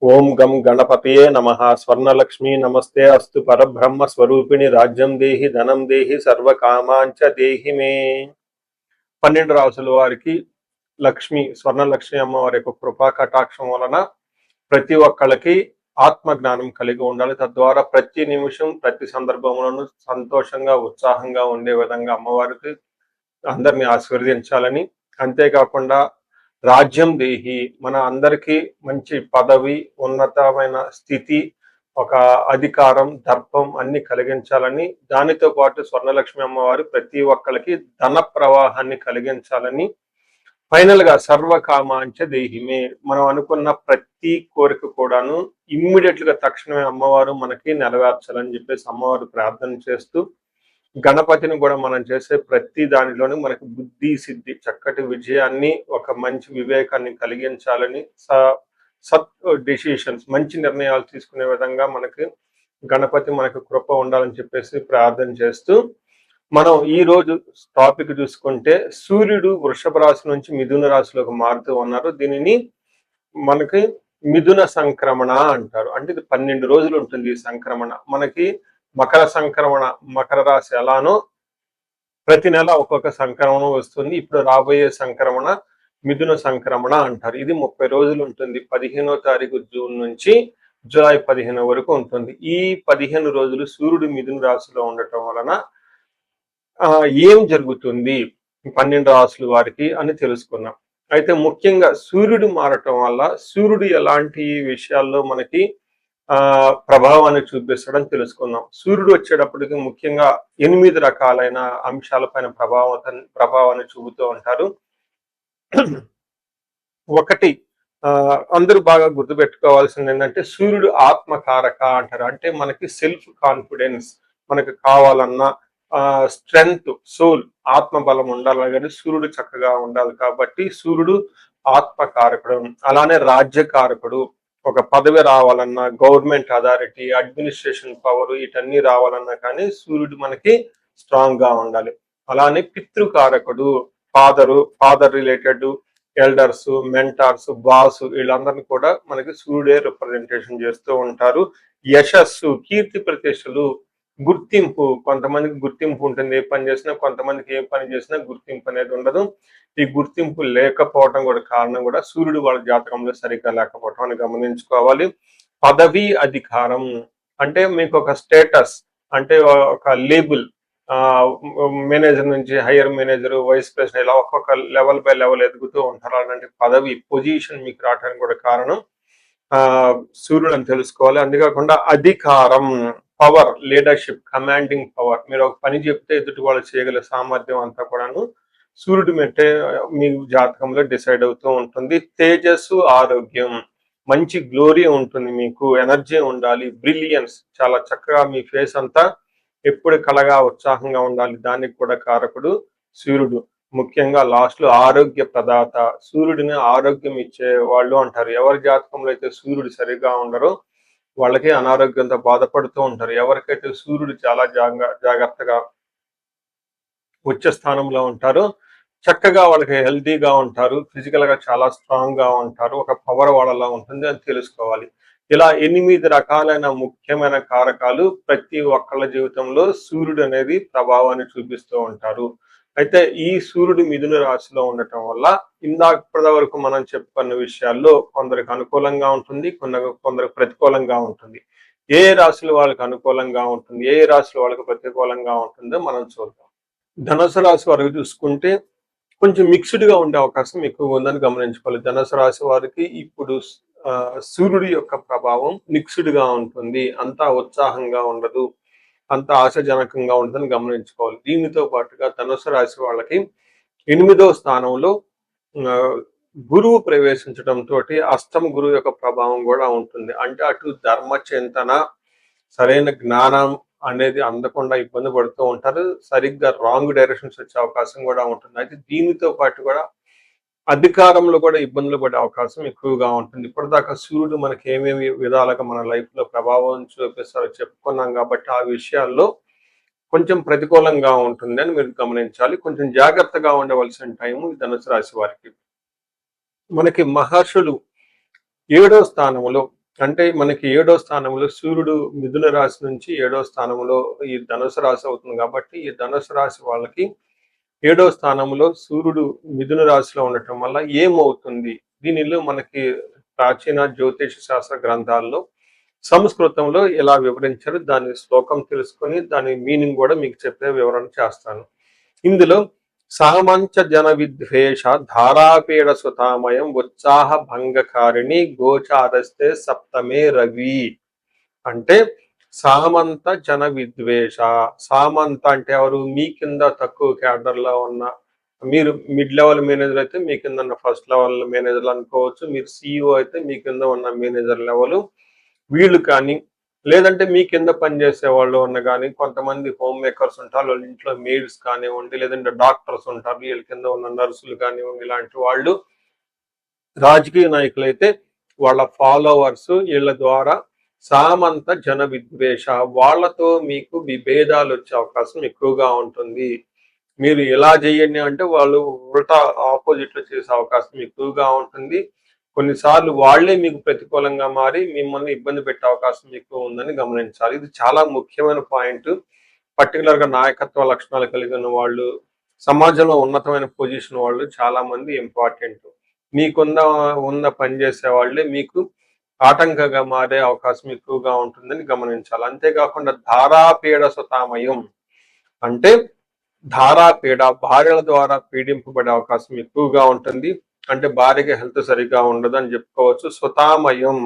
ఓం గం గణపతయే నమః. స్వర్ణలక్ష్మీ నమస్తే అస్తు. పరబ్రహ్మ స్వరూపిణి రాజ్యం దేహి ధనం దేహి సర్వకామాంచ దేహి మే. 12 రాసుల వారికి స్వర్ణలక్ష్మి అమ్మవారి యొక్క కృపా కటాక్షం వలన ప్రతి ఒక్కళ్ళకి ఆత్మ జ్ఞానం కలిగి ఉండాలి. తద్వారా ప్రతి నిమిషం ప్రతి సందర్భంలోనూ సంతోషంగా ఉత్సాహంగా ఉండే విధంగా అమ్మవారికి అందరినీ ఆశీర్వదించాలని, అంతేకాకుండా రాజ్యం దేహి, మన అందరికీ మంచి పదవి, ఉన్నతమైన స్థితి, ఒక అధికారం, దర్పం అన్ని కలిగించాలని, దానితో పాటు స్వర్ణలక్ష్మి అమ్మవారు ప్రతి ఒక్కరికి ధన ప్రవాహాన్ని కలిగించాలని, ఫైనల్ గా సర్వకామాంచ దేహిమే, మనం అనుకున్న ప్రతి కోరిక కూడాను ఇమ్మీడియట్ గా తక్షణమే అమ్మవారు మనకి నెరవేర్చాలని చెప్పేసి అమ్మవారు ప్రార్థన చేస్తూ, గణపతిని కూడా మనం చేసే ప్రతి దానిలోనూ మనకి బుద్ధి సిద్ధి, చక్కటి విజయాన్ని, ఒక మంచి వివేకాన్ని కలిగించాలని, సత్ డెసిషన్స్, మంచి నిర్ణయాలు తీసుకునే విధంగా మనకి గణపతి మనకు కృప ఉండాలని చెప్పేసి ప్రార్థన చేస్తూ, మనం ఈ రోజు టాపిక్ చూసుకుంటే సూర్యుడు వృషభ రాశి నుంచి మిథున రాశిలోకి మారుతూ ఉన్నారు. దీనిని మనకి మిథున సంక్రమణ అంటారు. అంటే ఇది 12 రోజులు ఉంటుంది ఈ సంక్రమణ. మనకి మకర సంక్రమణ, మకర రాశి ఎలానో ప్రతి నెల ఒక్కొక్క సంక్రమణం వస్తుంది. ఇప్పుడు రాబోయే సంక్రమణ మిథున సంక్రమణ అంటారు. ఇది 30 రోజులు ఉంటుంది. 15వ తారీఖు జూన్ నుంచి జూలై 15 వరకు ఉంటుంది. ఈ 15 రోజులు సూర్యుడు మిథున రాశిలో ఉండటం వలన ఏం జరుగుతుంది 12 రాశుల వారికి అని తెలుసుకున్నాం. అయితే ముఖ్యంగా సూర్యుడు మారటం వల్ల సూర్యుడు ఎలాంటి విషయాల్లో మనకి ప్రభావాన్ని చూపిస్తాడని తెలుసుకుందాం. సూర్యుడు వచ్చేటప్పటికి ముఖ్యంగా 8 రకాలైన అంశాలపైన ప్రభావాన్ని చూపుతూ ఉంటారు. ఒకటి, అందరూ బాగా గుర్తుపెట్టుకోవాల్సింది ఏంటంటే సూర్యుడు ఆత్మకారక అంటారు. అంటే మనకి సెల్ఫ్ కాన్ఫిడెన్స్, మనకు కావాలన్నా స్ట్రెంగ్త్, సోల్, ఆత్మబలం ఉండాలి కానీ సూర్యుడు చక్కగా ఉండాలి. కాబట్టి సూర్యుడు ఆత్మకారకుడు. అలానే రాజ్యకారకుడు, ఒక పదవి రావాలన్నా, గవర్నమెంట్ అథారిటీ, అడ్మినిస్ట్రేషన్ పవర్, వీటన్ని రావాలన్నా కానీ సూర్యుడు మనకి స్ట్రాంగ్ గా ఉండాలి. అలానే పితృకారకుడు, father related elders, mentors, boss, వీళ్ళందరినీ కూడా మనకి సూర్యుడే రిప్రజెంటేషన్ చేస్తూ ఉంటారు. యశస్సు, కీర్తి ప్రతిష్టలు, గుర్తింపు, కొంతమందికి గుర్తింపు ఉంటుంది ఏ పని చేసినా, కొంతమందికి ఏ పని చేసినా గుర్తింపు అనేది ఉండదు. ఈ గుర్తింపు లేకపోవడం కూడా కారణం కూడా సూర్యుడు వాళ్ళ జాతకంలో సరిగ్గా లేకపోవడం అని గమనించుకోవాలి. పదవి, అధికారం అంటే మీకు ఒక స్టేటస్, అంటే ఒక లేబుల్, మేనేజర్ నుంచి హైయర్ మేనేజర్, వైస్ ప్రెసిడెంట్, ఇలా ఒక్కొక్క లెవెల్ బై లెవెల్ ఎదుగుతూ ఉంటారు. అలాంటి పదవి, పొజిషన్ మీకు రావడానికి కూడా కారణం సూర్యుడు అని తెలుసుకోవాలి. అంతేకాకుండా అధికారం, పవర్, లీడర్షిప్, కమాండింగ్ పవర్, మీరు ఒక పని చెప్తే ఎదుటి వాళ్ళు చేయగల సామర్థ్యం అంతా కూడాను సూర్యుడు మెట్టే మీ జాతకంలో డిసైడ్ అవుతూ ఉంటుంది. తేజస్సు, ఆరోగ్యం, మంచి గ్లోరీ ఉంటుంది, మీకు ఎనర్జీ ఉండాలి, బ్రిలియన్స్, చాలా చక్కగా మీ ఫేస్ అంతా ఎప్పుడు కలగా ఉత్సాహంగా ఉండాలి, దానికి కూడా కారకుడు సూర్యుడు. ముఖ్యంగా లాస్ట్ లో ఆరోగ్య ప్రదాత, సూర్యుడిని ఆరోగ్యం ఇచ్చే వాళ్ళు అంటారు. ఎవరి జాతకంలో అయితే సూర్యుడు సరిగా ఉండరో వాళ్ళకి అనారోగ్యంతో బాధపడుతూ ఉంటారు. ఎవరికైతే సూర్యుడు చాలా జాగ్రత్తగా ఉచ్చ స్థానంలో ఉంటారో చక్కగా వాళ్ళకి హెల్తీగా ఉంటారు, ఫిజికల్ గా చాలా స్ట్రాంగ్ గా ఉంటారు, ఒక పవర్ వాళ్ళలా ఉంటుంది అని తెలుసుకోవాలి. ఇలా 8 రకాలైన ముఖ్యమైన కారకాలు ప్రతి ఒక్కళ్ళ జీవితంలో సూర్యుడు అనేది ప్రభావాన్ని చూపిస్తూ ఉంటారు. అయితే ఈ సూర్యుడు మిథున రాశిలో ఉండటం వల్ల ఇప్పటి వరకు మనం చెప్పుకున్న విషయాల్లో కొందరికి అనుకూలంగా ఉంటుంది, కొందరికి ప్రతికూలంగా ఉంటుంది. ఏ రాశులు వాళ్ళకి అనుకూలంగా ఉంటుంది, ఏ రాశులు వాళ్ళకి ప్రతికూలంగా ఉంటుందో మనం చూద్దాం. ధనుసు రాశి వరకు చూసుకుంటే కొంచెం మిక్స్డ్ గా ఉండే అవకాశం ఎక్కువగా ఉందని గమనించుకోవాలి. ధనుసు రాశి వారికి ఇప్పుడు సూర్యుడి యొక్క ప్రభావం మిక్స్డ్ గా ఉంటుంది, అంతా ఉత్సాహంగా ఉండదు, అంత ఆశాజనకంగా ఉంటుందని గమనించుకోవాలి. దీనితో పాటుగా ధనుసు రాశి వాళ్ళకి 8వ స్థానంలో గురువు ప్రవేశించడంతో అష్టమ గురువు యొక్క ప్రభావం కూడా ఉంటుంది. అంటే అటు ధర్మ చింతన, సరైన జ్ఞానం అనేది అందకుండా ఇబ్బంది పడుతూ ఉంటారు, సరిగ్గా రాంగ్ డైరెక్షన్స్ వచ్చే అవకాశం కూడా ఉంటుంది. అయితే దీనితో పాటు కూడా అధికారంలో కూడా ఇబ్బందులు పడే అవకాశం ఎక్కువగా ఉంటుంది. ఇప్పటిదాకా సూర్యుడు మనకి ఏమేమి విధాలుగా మన లైఫ్ లో ప్రభావం చూపిస్తారో చెప్పుకున్నాం కాబట్టి ఆ విషయాల్లో కొంచెం ప్రతికూలంగా ఉంటుంది అని మీరు గమనించాలి. కొంచెం జాగ్రత్తగా ఉండవలసిన టైము ధనుసు రాశి వారికి. మనకి మహర్షులు 7వ స్థానంలో అంటే మనకి 7వ స్థానంలో సూర్యుడు మిథున రాశి నుంచి 7వ స్థానంలో ఈ ధనుసు రాశి అవుతుంది కాబట్టి ఈ ధనుసు రాశి వాళ్ళకి 7వ స్థానంలో సూర్యుడు మిథున రాశిలో ఉండటం వల్ల ఏమవుతుంది? దీనిలో మనకి ప్రాచీన జ్యోతిష శాస్త్ర గ్రంథాల్లో సంస్కృతంలో ఎలా వివరించారు దాని శ్లోకం తెలుసుకొని దాని మీనింగ్ కూడా మీకు చెప్పే వివరణ చేస్తాను. ఇందులో సామంచ జన విద్వేష ధారాపీడ సుతామయం ఉత్సాహ భంగకారిణి గోచారస్తే సప్తమే రవి. అంటే సామంత జన విద్వేష. సామంత అంటే ఎవరు? మీ కింద తక్కువ క్యాడర్ లో ఉన్న, మీరు మిడ్ లెవెల్ మేనేజర్ అయితే మీ కింద ఉన్న ఫస్ట్ లెవెల్ మేనేజర్లు అనుకోవచ్చు, మీరు సిఇఓ అయితే మీ కింద ఉన్న మేనేజర్ లెవెల్ వీళ్ళు కానీ, లేదంటే మీ కింద పనిచేసే వాళ్ళు ఉన్న కానీ, కొంతమంది హోమ్ మేకర్స్ ఉంటారు, వాళ్ళ ఇంట్లో మేడ్స్ కానివ్వండి, లేదంటే డాక్టర్స్ ఉంటారు, వీళ్ళ కింద ఉన్న నర్సులు కానివ్వండి, ఇలాంటి వాళ్ళు. రాజకీయ నాయకులు అయితే వాళ్ళ ఫాలోవర్స్ వీళ్ళ ద్వారా సామంత జన విద్వేష, వాళ్ళతో మీకు విభేదాలు వచ్చే అవకాశం ఎక్కువగా ఉంటుంది. మీరు ఎలా చేయండి అంటే వాళ్ళు ఉల్టా ఆపోజిట్ లో చేసే అవకాశం ఎక్కువగా ఉంటుంది. కొన్నిసార్లు వాళ్లే మీకు ప్రతికూలంగా మారి మిమ్మల్ని ఇబ్బంది పెట్టే అవకాశం ఎక్కువ ఉందని గమనించాలి. ఇది చాలా ముఖ్యమైన పాయింట్. పర్టికులర్ గా నాయకత్వ లక్షణాలు కలిగిన వాళ్ళు, సమాజంలో ఉన్నతమైన పొజిషన్ వాళ్ళు చాలా మంది ఇంపార్టెంట్. ఉన్న పనిచేసే వాళ్ళే మీకు ఆటంకంగా మారే అవకాశం ఎక్కువగా ఉంటుందని గమనించాలి. అంతేకాకుండా ధారాపీడ సుతామయం అంటే ధారాపీడ, భార్యల ద్వారా పీడింపబడే అవకాశం ఎక్కువగా ఉంటుంది. అంటే భార్యకి హెల్త్ సరిగ్గా ఉండదు అని చెప్పుకోవచ్చు. సుతామయం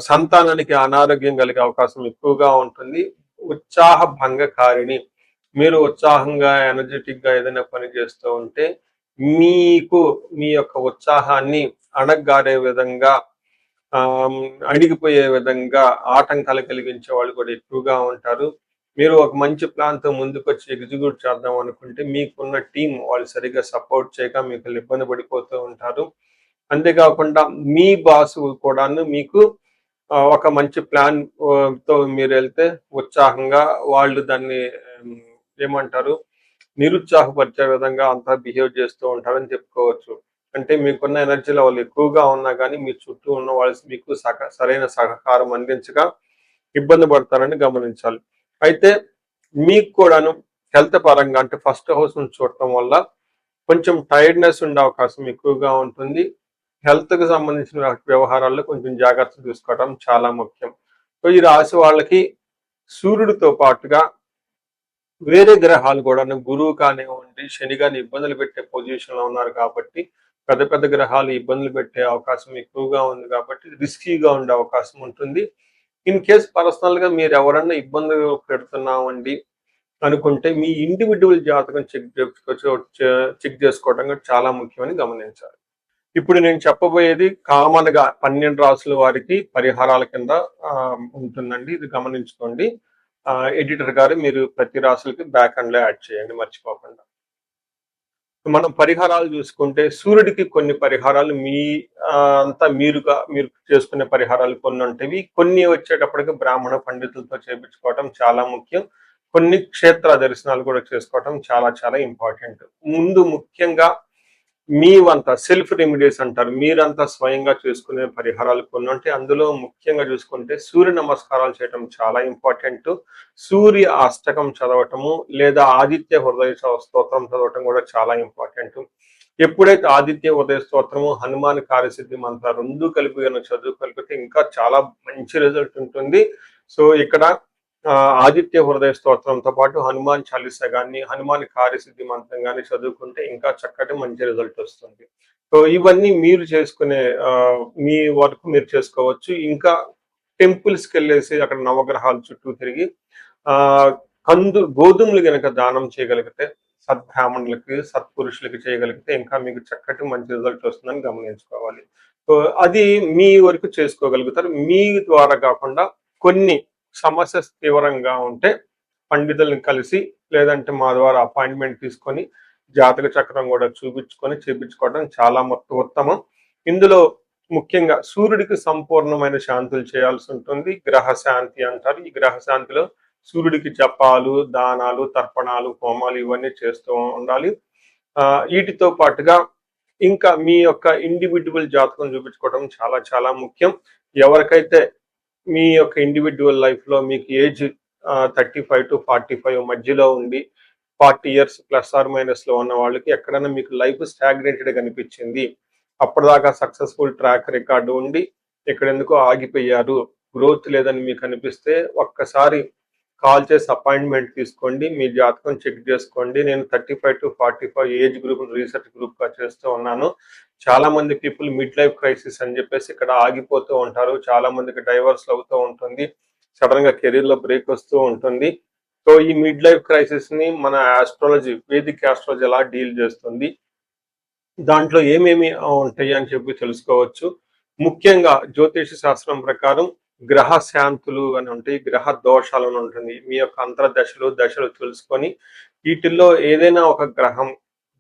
సంతానానికి అనారోగ్యం కలిగే అవకాశం ఎక్కువగా ఉంటుంది. ఉత్సాహ భంగకారిణి, మీరు ఉత్సాహంగా ఎనర్జెటిక్ గా ఏదైనా పని చేస్తూ ఉంటే మీకు మీ యొక్క ఉత్సాహాన్ని అణగ్గారే విధంగా, అణిగిపోయే విధంగా ఆటంకాలు కలిగించే వాళ్ళు కూడా ఎక్కువగా ఉంటారు. మీరు ఒక మంచి ప్లాన్ తో ముందుకు వచ్చి ఎగ్జిక్యూట్ చేద్దాం అనుకుంటే మీకున్న టీం వాళ్ళు సరిగ్గా సపోర్ట్ చేయక మీకు ఇబ్బంది పడిపోతూ ఉంటారు. అంతేకాకుండా మీ బాస్ కూడాను మీకు ఒక మంచి ప్లాన్ తో మీరు వెళ్తే ఉత్సాహంగా వాళ్ళు దాన్ని ఏమంటారు, నిరుత్సాహపరిచే విధంగా అంతా బిహేవ్ చేస్తూ ఉంటారని చెప్పుకోవచ్చు. అంటే మీకున్న ఎనర్జీ లెవెల్ ఎక్కువగా ఉన్నా కానీ మీ చుట్టూ ఉన్న వాళ్ళు మీకు సరైన సహకారం అందించగా ఇబ్బంది పడతారని గమనించాలి. అయితే మీకు కూడాను హెల్త్ పరంగా అంటే ఫస్ట్ హౌస్ నుంచి చూడటం వల్ల కొంచెం టైర్డ్నెస్ ఉండే అవకాశం ఎక్కువగా ఉంటుంది. హెల్త్ కి సంబంధించిన వ్యవహారాల్లో కొంచెం జాగ్రత్త తీసుకోవడం చాలా ముఖ్యం. సో ఈ రాశి వాళ్ళకి సూర్యుడితో పాటుగా వేరే గ్రహాలు కూడా, గురువు కానివ్వండి, శని కానీ ఇబ్బందులు పెట్టే పొజిషన్ లో ఉన్నారు కాబట్టి పెద్ద పెద్ద గ్రహాలు ఇబ్బందులు పెట్టే అవకాశం ఎక్కువగా ఉంది కాబట్టి రిస్కీగా ఉండే అవకాశం ఉంటుంది. ఇన్ కేస్ పర్సనల్ గా మీరు ఎవరన్నా ఇబ్బంది పెడుతున్నామండి అనుకుంటే మీ ఇండివిజువల్ జాతకం చెక్ చేసుకోవడం చాలా ముఖ్యమని గమనించాలి. ఇప్పుడు నేను చెప్పబోయేది కామన్ గా 12 రాసుల వారికి పరిహారాల కింద ఉంటుందండి. ఇది గమనించుకోండి. ఎడిటర్ గారు మీరు ప్రతి రాసులకి బ్యాక్ అండ్ లో యాడ్ చేయండి మర్చిపోకుండా. మనం పరిహారాలు చూసుకుంటే సూర్యుడికి కొన్ని పరిహారాలు మీరు చేసుకునే పరిహారాలు కొన్ని ఉంటాయి. కొన్ని వచ్చేటప్పటికి బ్రాహ్మణ పండితులతో చేపించుకోవటం చాలా ముఖ్యం. కొన్ని క్షేత్ర దర్శనాలు కూడా చేసుకోవటం చాలా చాలా ఇంపార్టెంట్. ముందు ముఖ్యంగా మీవంతా సెల్ఫ్ రెమెడీస్ అంటారు, మీరంతా స్వయంగా చేసుకునే పరిహారాలు కొన్ని ఉంటాయి. అందులో ముఖ్యంగా చూసుకుంటే సూర్య నమస్కారాలు చేయటం చాలా ఇంపార్టెంట్. సూర్య అష్టకం చదవటము లేదా ఆదిత్య హృదయ స్తోత్రం చదవటం కూడా చాలా ఇంపార్టెంట్. ఎప్పుడైతే ఆదిత్య హృదయ స్తోత్రము, హనుమాన్ కార్యసిద్ధి మంత్ర రెండు కలిపి చదువు కలిపితే ఇంకా చాలా మంచి రిజల్ట్ ఉంటుంది. సో ఇక్కడ ఆదిత్య హృదయ స్తోత్రంతో పాటు హనుమాన్ చాలీసా కానీ, హనుమాన్ కార్యసిద్ధి మంత్రం కానీ చదువుకుంటే ఇంకా చక్కటి మంచి రిజల్ట్ వస్తుంది. సో ఇవన్నీ మీరు చేసుకునే మీ వరకు మీరు చేసుకోవచ్చు. ఇంకా టెంపుల్స్కి వెళ్ళేసి అక్కడ నవగ్రహాల చుట్టూ తిరిగి గోధుమలు గనక దానం చేయగలిగితే, సద్బ్రాహ్మణులకి సత్పురుషులకి చేయగలిగితే ఇంకా మీకు చక్కటి మంచి రిజల్ట్ వస్తుందని గమనించుకోవాలి. సో అది మీ వరకు చేసుకోగలుగుతారు. మీ ద్వారా కాకుండా కొన్ని సమస్య తీవ్రంగా ఉంటే పండితుల్ని కలిసి లేదంటే మా ద్వారా అపాయింట్మెంట్ తీసుకొని జాతక చక్రం కూడా చేపించుకోవడం చాలా ఉత్తమం. ఇందులో ముఖ్యంగా సూర్యుడికి సంపూర్ణమైన శాంతులు చేయాల్సి ఉంటుంది. గ్రహ శాంతి అంటారు. ఈ గ్రహ శాంతిలో సూర్యుడికి జపాలు, దానాలు, తర్పణాలు, హోమాలు ఇవన్నీ చేస్తూ ఉండాలి. వీటితో పాటుగా ఇంకా మీ యొక్క ఇండివిడ్యువల్ జాతకం చూపించుకోవడం చాలా చాలా ముఖ్యం. ఎవరికైతే మీ యొక్క ఇండివిడ్యువల్ లైఫ్లో మీకు ఏజ్ 35 to 45 మధ్యలో ఉండి 40 years ప్లస్ ఆర్ మైనస్ లో ఉన్న వాళ్ళకి ఎక్కడైనా మీకు లైఫ్ స్టాగ్నేటెడ్ కనిపించింది, అప్పటిదాకా సక్సెస్ఫుల్ ట్రాక్ రికార్డు ఉండి ఇక్కడ ఎందుకో ఆగిపోయారు, గ్రోత్ లేదని మీకు అనిపిస్తే ఒక్కసారి కాల్ చేసి అపాయింట్మెంట్ తీసుకోండి, మీ జాతకం చెక్ చేసుకోండి. నేను 35 to 45 age group research group గా చేస్తూ ఉన్నాను. చాలా మంది పీపుల్ మిడ్ లైఫ్ క్రైసిస్ అని చెప్పేసి ఇక్కడ ఆగిపోతూ ఉంటారు. చాలా మందికి డైవర్స్ అవుతూ ఉంటుంది, సడన్ గా కెరీర్ లో బ్రేక్ వస్తూ ఉంటుంది. సో ఈ మిడ్ లైఫ్ క్రైసిస్ ని మన ఆస్ట్రాలజీ, వేదిక్ ఆస్ట్రాలజీ ఎలా డీల్ చేస్తుంది, దాంట్లో ఏమేమి ఉంటాయి అని చెప్పి తెలుసుకోవచ్చు. ముఖ్యంగా జ్యోతిష శాస్త్రం ప్రకారం గ్రహ శాంతులు అని ఉంటాయి, గ్రహ దోషాలు అని ఉంటుంది. మీ యొక్క అంతర్దశలు దశలు తెలుసుకొని వీటిల్లో ఏదైనా ఒక గ్రహం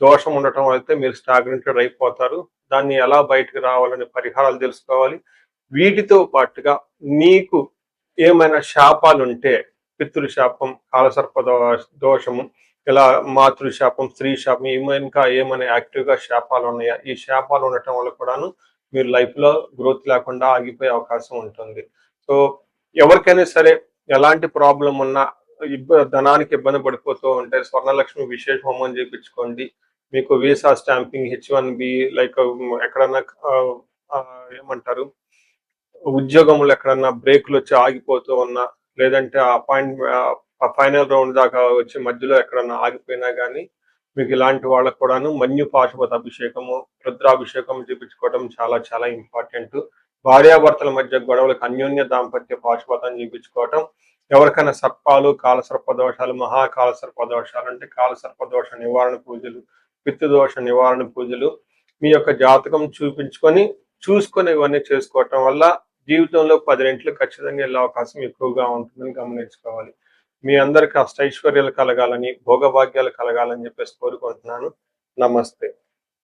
దోషం ఉండటం అయితే మీరు స్టాగ్నెటెడ్ అయిపోతారు. దాన్ని ఎలా బయటకు రావాలని పరిహారాలు తెలుసుకోవాలి. వీటితో పాటుగా మీకు ఏమైనా శాపాలు ఉంటే, పితృశాపం, కాలసర్ప దోషము, ఇలా మాతృశాపం, స్త్రీ శాపం, ఇంకా ఏమైనా యాక్టివ్గా శాపాలు ఉన్నాయా, ఈ శాపాలు ఉండటం వల్ల కూడాను మీరు లైఫ్లో గ్రోత్ లేకుండా ఆగిపోయే అవకాశం ఉంటుంది. సో ఎవరికైనా సరే ఎలాంటి ప్రాబ్లం ఉన్నా, ధనానికి ఇబ్బంది పడిపోతూ ఉంటే స్వర్ణలక్ష్మి విశేష హోమం చేయించుకోండి. మీకు వీసా స్టాంపింగ్, H1B, లైక్ ఎక్కడన్నా ఏమంటారు, ఉద్యోగంలో ఎక్కడన్నా బ్రేకులు వచ్చి ఆగిపోతూ ఉన్నా, లేదంటే ఫైనల్ రౌండ్ దాకా వచ్చి మధ్యలో ఎక్కడన్నా ఆగిపోయినా కానీ మీకు ఇలాంటి వాళ్ళకు కూడాను మన్యు పాశుపత అభిషేకము, రుద్రాభిషేకం చేయించుకోవడం చాలా చాలా ఇంపార్టెంట్. భార్యాభర్తల మధ్య గొడవలకు అన్యోన్య దాంపత్య పాశుపతం చేయించుకోవటం. ఎవరికైనా సర్పాలు, కాలసర్ప దోషాలు, మహాకాల సర్ప దోషాలు అంటే కాలసర్ప దోష నివారణ పూజలు, పితృదోష నివారణ పూజలు మీ యొక్క జాతకం చూసుకొని ఇవన్నీ చేసుకోవటం వల్ల జీవితంలో 10 రెట్లు ఖచ్చితంగా వెళ్ళే అవకాశం ఎక్కువగా ఉంటుందని గమనించుకోవాలి. మీ అందరికీ అష్టైశ్వర్యాలు కలగాలని, భోగభాగ్యాలు కలగాలని చెప్పేసి కోరుకుంటున్నాను. నమస్తే.